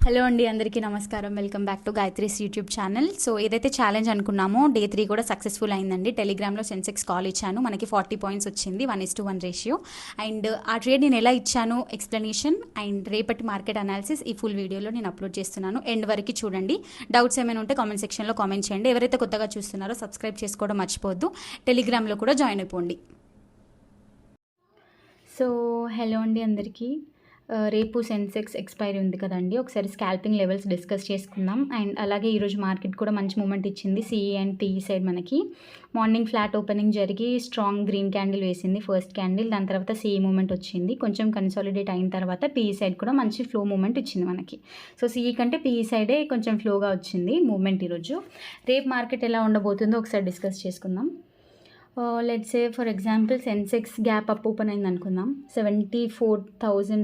Hello అండి, అందరికీ నమస్కారం. Welcome back to Gayatri's YouTube channel. So ఏదైతే ఛాలెంజ్ అనుకున్నామో డే 3 కూడా సక్సెస్ఫుల్ అయిందండి. టెలిగ్రామ్లో సెన్సెక్స్ కాల్ ఇచ్చాను, మనకి 40 పాయింట్స్ వచ్చింది, 1:1 రేషియో. అండ్ ఆ ట్రేడ్ నేను ఎలా ఇచ్చాను ఎక్స్ప్లెనేషన్ అండ్ రేపటి మార్కెట్ అనాలిసిస్ ఈ ఫుల్ వీడియోలో నేను అప్లోడ్ చేస్తున్నాను. ఎండ్ వరకు చూడండి. డౌట్స్ ఏమైనా ఉంటే కామెంట్ సెక్షన్లో కామెంట్ చేయండి. ఎవరైతే కొత్తగా చూస్తున్నారో సబ్స్క్రైబ్ చేసుకోవడం మర్చిపోవద్దు. టెలిగ్రామ్లో కూడా జాయిన్ అయిపోండి. సో హలో అండి అందరికీ. రేపు సెన్సెక్స్ ఎక్స్పైరీ ఉంది కదండి, ఒకసారి స్కాల్పింగ్ లెవెల్స్ డిస్కస్ చేసుకుందాం. అండ్ అలాగే ఈరోజు మార్కెట్ కూడా మంచి మూమెంట్ ఇచ్చింది. సిఈ అండ్ పిఈ సైడ్ మనకి మార్నింగ్ ఫ్లాట్ ఓపెనింగ్ జరిగి స్ట్రాంగ్ గ్రీన్ క్యాండిల్ వేసింది ఫస్ట్ క్యాండిల్. దాని తర్వాత సిఈ మూమెంట్ వచ్చింది, కొంచెం కన్సాలిడేట్ అయిన తర్వాత పిఈ సైడ్ కూడా మంచి ఫ్లో మూమెంట్ ఇచ్చింది మనకి. సో సిఈ కంటే పిఈ సైడే కొంచెం ఫ్లోగా వచ్చింది మూమెంట్ ఈరోజు. రేపు మార్కెట్ ఎలా ఉండబోతుందో ఒకసారి డిస్కస్ చేసుకుందాం. Let's say for example Sensex gap up open అయింది అనుకుందాం. 74,000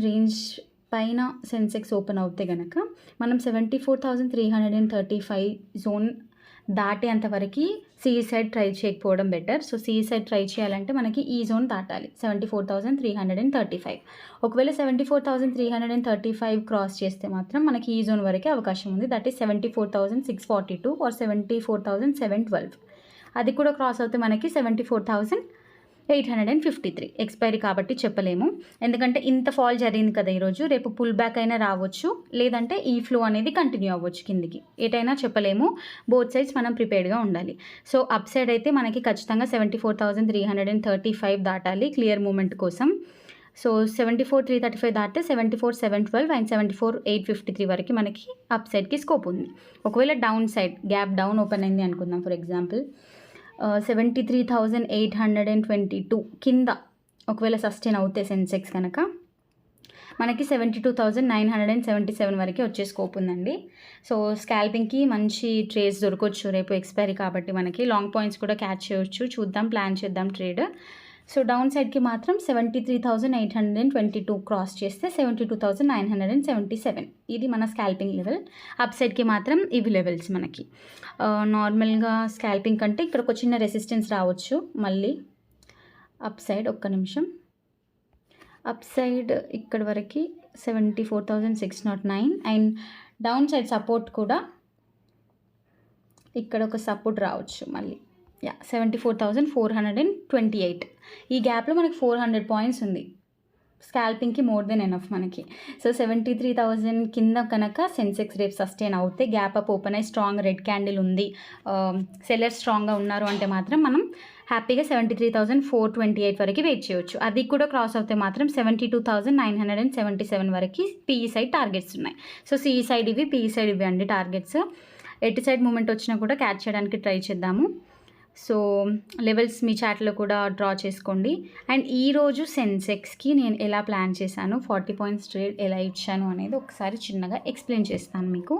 రేంజ్ పైన సెన్సెక్స్ ఓపెన్ అవుతే కనుక మనం 74,335 జోన్ దాటేంతవరకు సిఈ సైడ్ ట్రై చేయకపోవడం better. So CE side try చేయాలంటే మనకి ఈ జోన్ దాటాలి, 74,335. ఒకవేళ 74,335 క్రాస్ చేస్తే మాత్రం మనకి ఈ జోన్ వరకే అవకాశం ఉంది. That is 74,642 or 74,712. అది కూడా క్రాస్ అవుతే మనకి 74,853. ఎక్స్పైరీ కాబట్టి చెప్పలేము, ఎందుకంటే ఇంత ఫాల్ జరిగింది కదా ఈరోజు. రేపు పుల్ బ్యాక్ అయినా రావచ్చు, లేదంటే ఈ ఫ్లో అనేది కంటిన్యూ అవ్వచ్చు కిందికి, ఏటైనా చెప్పలేము. బోత్ సైడ్స్ మనం ప్రిపేర్డ్గా ఉండాలి. సో అప్ సైడ్ అయితే మనకి ఖచ్చితంగా 74,335 దాటాలి క్లియర్ మూమెంట్ కోసం. సో 74,335 దాటితే 74,712 అండ్ 74,853 వరకు మనకి అప్ సైడ్కి స్కోప్ ఉంది. ఒకవేళ down side gap down open అయింది అనుకుందాం, ఫర్ ఎగ్జాంపుల్ 73,822 కింద ఒకవేళ సస్టైన్ అవుతే సెన్సెక్స్ కనుక మనకి 72,977 వరకు వచ్చే స్కోప్ ఉందండి. సో స్కాల్పింగ్కి మంచి ట్రేడ్స్ దొరకవచ్చు రేపు ఎక్స్పైరీ కాబట్టి. మనకి లాంగ్ పాయింట్స్ కూడా క్యాచ్ చేయవచ్చు, చూద్దాం, ప్లాన్ చేద్దాం ట్రేడ్. సో డౌన్ సైడ్కి మాత్రం 73,822 క్రాస్ చేస్తే 72,977 ఇది మన స్కాల్పింగ్ లెవెల్. అప్ సైడ్కి మాత్రం ఇవి లెవెల్స్ మనకి. నార్మల్గా స్కాల్పింగ్ కంటే ఇక్కడ ఒక చిన్న రెసిస్టెన్స్ రావచ్చు మళ్ళీ అప్ సైడ్. ఒక్క నిమిషం. అప్ సైడ్ ఇక్కడ వరకు 74,609 అండ్ డౌన్ సైడ్ సపోర్ట్ కూడా ఇక్కడ ఒక సపోర్ట్ రావచ్చు మళ్ళీ. 74,428. ఈ గ్యాప్లో మనకి 400 పాయింట్స్ ఉంది. స్కాల్పింగ్కి మోర్ దెన్ ఎనఫ్ మనకి. సో 73,000 కింద కనుక సెన్సెక్స్ రేపు సస్టైన్ అవుతే, గ్యాప్ అప్ ఓపెన్ అయ్యి స్ట్రాంగ్ రెడ్ క్యాండిల్ ఉంది, సెల్లర్స్ స్ట్రాంగ్గా ఉన్నారు అంటే మాత్రం మనం హ్యాపీగా 73,428 వరకు వెయిట్ చేయవచ్చు. అది కూడా క్రాస్ అవుతే మాత్రం 72,977 వరకు పిఈ సైడ్ టార్గెట్స్ ఉన్నాయి. సో సిఈ సైడ్ ఇవి, పిఈ సైడ్ ఇవి అండి టార్గెట్స్. ఎటు సైడ్ మూమెంట్ వచ్చినా కూడా క్యాచ్ చేయడానికి ట్రై చేద్దాము. సో లెవెల్స్ మీ చాట్లో కూడా డ్రా చేసుకోండి. అండ్ ఈరోజు సెన్సెక్స్కి నేను ఎలా ప్లాన్ చేశాను, 40 పాయింట్స్ ట్రేడ్ ఎలా ఇచ్చాను అనేది ఒకసారి చిన్నగా ఎక్స్ప్లెయిన్ చేస్తాను మీకు.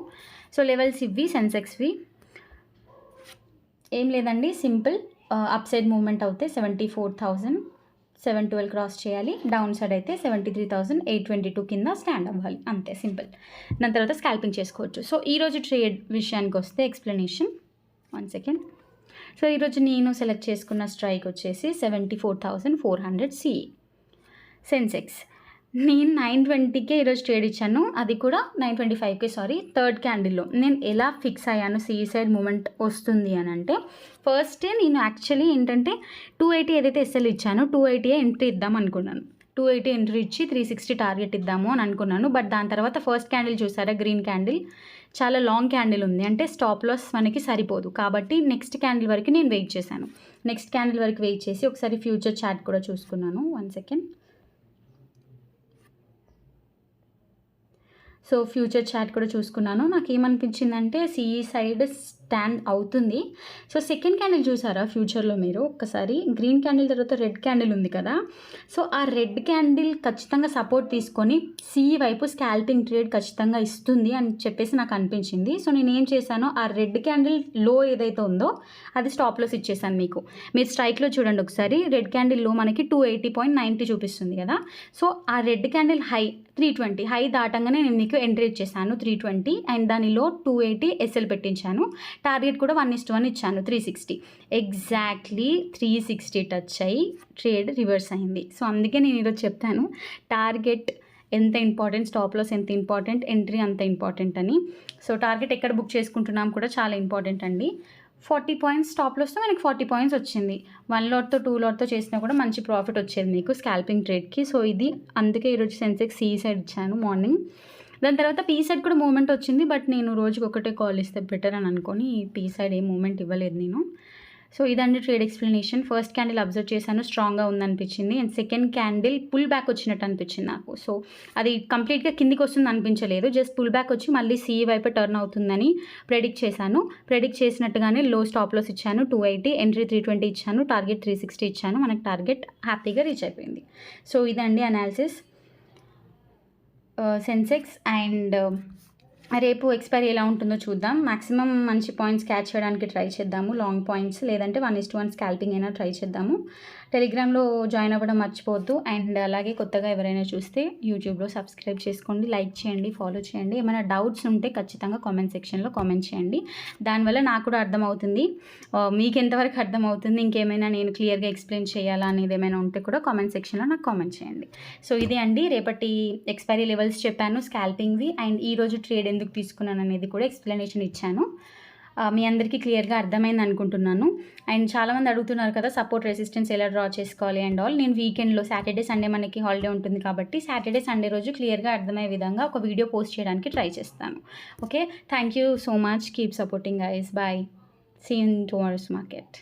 సో లెవెల్స్ ఇవి సెన్సెక్స్వి, ఏం లేదండి, సింపుల్. అప్ సైడ్ మూవ్మెంట్ అవుతే 74,712 క్రాస్ చేయాలి, డౌన్ సైడ్ అయితే 73,822 కింద స్టాండ్ అవ్వాలి, అంతే సింపుల్. దాని తర్వాత స్కాల్పింగ్ చేసుకోవచ్చు. సో ఈరోజు ట్రేడ్ విషయానికి వస్తే ఎక్స్ప్లెనేషన్, 1 సెకండ్. సో ఈరోజు నేను సెలెక్ట్ చేసుకున్న స్ట్రైక్ వచ్చేసి 74,400 సిఈ సెన్సెక్స్. నేను 920కే ఈరోజు ట్రేడ్ ఇచ్చాను, అది కూడా 925కే, సారీ, థర్డ్ క్యాండిల్లో. నేను ఎలా ఫిక్స్ అయ్యాను సిఈ సైడ్ మూమెంట్ వస్తుంది అని అంటే, ఫస్ట్ నేను యాక్చువల్లీ ఏంటంటే 280 ఏదైతే ఎస్ఎల్ ఇచ్చానో 280 ఎంట్రీ ఇద్దాం అనుకున్నాను. 280 ఎంట్రీ ఇచ్చి 360 టార్గెట్ ఇద్దాము అని అనుకున్నాను. బట్ దాని తర్వాత ఫస్ట్ క్యాండిల్ చూసారా, గ్రీన్ క్యాండిల్ చాలా లాంగ్ క్యాండిల్ ఉంది, అంటే స్టాప్ లాస్ మనకి సరిపోదు. కాబట్టి నెక్స్ట్ క్యాండిల్ వరకు నేను వెయిట్ చేశాను. నెక్స్ట్ క్యాండిల్ వరకు వెయిట్ చేసి ఒకసారి ఫ్యూచర్ చార్ట్ కూడా చూసుకున్నాను, 1 సెకండ్. సో ఫ్యూచర్ చార్ట్ కూడా చూసుకున్నాను. నాకు ఏమనిపించిందంటే సిఈ సైడ్ స్టాండ్ అవుతుంది. సో సెకండ్ క్యాండిల్ చూసారా ఫ్యూచర్లో మీరు ఒక్కసారి, గ్రీన్ క్యాండిల్ తర్వాత రెడ్ క్యాండిల్ ఉంది కదా. సో ఆ రెడ్ క్యాండిల్ ఖచ్చితంగా సపోర్ట్ తీసుకొని సిఈ వైపు స్కాల్పింగ్ ట్రేడ్ ఖచ్చితంగా ఇస్తుంది అని చెప్పేసి నాకు అనిపించింది. సో నేను ఏం చేశానో, ఆ రెడ్ క్యాండిల్ లో ఏదైతే ఉందో అది స్టాప్ లాస్ ఇచ్చేసాను మీకు. మీరు స్ట్రైక్లో చూడండి ఒకసారి, రెడ్ క్యాండిల్ లో మనకి 280.90 చూపిస్తుంది కదా. సో ఆ రెడ్ క్యాండిల్ హై 320, హై దాటంగానే నేను మీకు ఎంట్రీ ఇచ్చేసాను 320 అండ్ దానిలో 280 ఎస్ఎల్ పెట్టించాను. టార్గెట్ కూడా 1:1 ఇచ్చాను, 360. ఎగ్జాక్ట్లీ 360 టచ్ అయ్యి ట్రేడ్ రివర్స్ అయింది. సో అందుకే నేను ఈరోజు చెప్తాను, టార్గెట్ ఎంత ఇంపార్టెంట్, స్టాప్ లాస్ ఎంత ఇంపార్టెంట్, ఎంట్రీ అంత ఇంపార్టెంట్ అని. సో టార్గెట్ ఎక్కడ బుక్ చేసుకుంటున్నాం కూడా చాలా ఇంపార్టెంట్ అండి. 40 పాయింట్స్ స్టాప్ లాస్తో మనకి 40 పాయింట్స్ వచ్చింది. 1 లాట్తో 2 లాట్తో చేసినా కూడా మంచి ప్రాఫిట్ వచ్చేది మీకు స్కాల్పింగ్ ట్రేడ్కి. సో ఇది అందుకే ఈరోజు సెన్సెక్స్ సి సైడ్ ఇచ్చాను మార్నింగ్. దాని తర్వాత పీ సైడ్ కూడా మూమెంట్ వచ్చింది, బట్ నేను రోజుకి ఒకటే కాల్ ఇస్తే బెటర్ అని అనుకొని పీ సైడ్ ఏ మూమెంట్ ఇవ్వలేదు నేను. సో ఇదండి trade explanation. First candle observe చేశాను, స్ట్రాంగ్గా ఉందనిపించింది. And second candle pull back వచ్చినట్టు అనిపించింది నాకు. సో అది కంప్లీట్గా కిందికి వస్తుంది అనిపించలేదు, జస్ట్ పుల్ బ్యాక్ వచ్చి మళ్ళీ సి వైపు టర్న్ అవుతుందని ప్రెడిక్ట్ చేశాను. ప్రెడిక్ట్ చేసినట్టుగానే లో స్టాప్ లాస్ ఇచ్చాను 280, ఎంట్రీ 320 ఇచ్చాను, టార్గెట్ 360 ఇచ్చాను. మనకు టార్గెట్ హ్యాపీగా రీచ్ అయిపోయింది. సో ఇదండి అనాలిసిస్ సెన్సెక్స్. అండ్ రేపు ఎక్స్పైరీ ఎలా ఉంటుందో చూద్దాం. మ్యాక్సిమం మంచి పాయింట్స్ క్యాచ్ చేయడానికి ట్రై చేద్దాము, లాంగ్ పాయింట్స్, లేదంటే 1:1 స్కాల్పింగ్ అయినా ట్రై చేద్దాము. టెలిగ్రామ్లో జాయిన్ అవ్వడం మర్చిపోవద్దు. అండ్ అలాగే కొత్తగా ఎవరైనా చూస్తే యూట్యూబ్లో సబ్స్క్రైబ్ చేసుకోండి, లైక్ చేయండి, ఫాలో చేయండి. ఏమైనా డౌట్స్ ఉంటే ఖచ్చితంగా కామెంట్ సెక్షన్లో కామెంట్ చేయండి. దానివల్ల నాకు కూడా అర్థమవుతుంది, మీకు ఎంతవరకు అర్థమవుతుంది, ఇంకేమైనా నేను క్లియర్గా ఎక్స్ప్లెయిన్ చేయాలా అనేది ఏమైనా ఉంటే కూడా కామెంట్ సెక్షన్లో నాకు కామెంట్ చేయండి. సో ఇది అండి రేపటి ఎక్స్పైరీ లెవెల్స్ చెప్పాను, స్కాల్పింగ్వి. అండ్ ఈరోజు ట్రేడ్ ఎందుకు తీసుకున్నాను అనేది కూడా ఎక్స్ప్లెనేషన్ ఇచ్చాను. మీ అందరికీ క్లియర్గా అర్థమైంది అనుకుంటున్నాను. అండ్ చాలామంది అడుగుతున్నారు కదా సపోర్ట్ రెసిస్టెన్స్ ఎలా డ్రా చేసుకోవాలి అండ్ ఆల్. నేను వీకెండ్లో సాటర్డే సండే మనకి హాలిడే ఉంటుంది కాబట్టి సాటర్డే సండే రోజు క్లియర్గా అర్థమయ్యే విధంగా ఒక వీడియో పోస్ట్ చేయడానికి ట్రై చేస్తాను. Okay, thank you so much, keep supporting guys, bye, see you in tomorrow's market.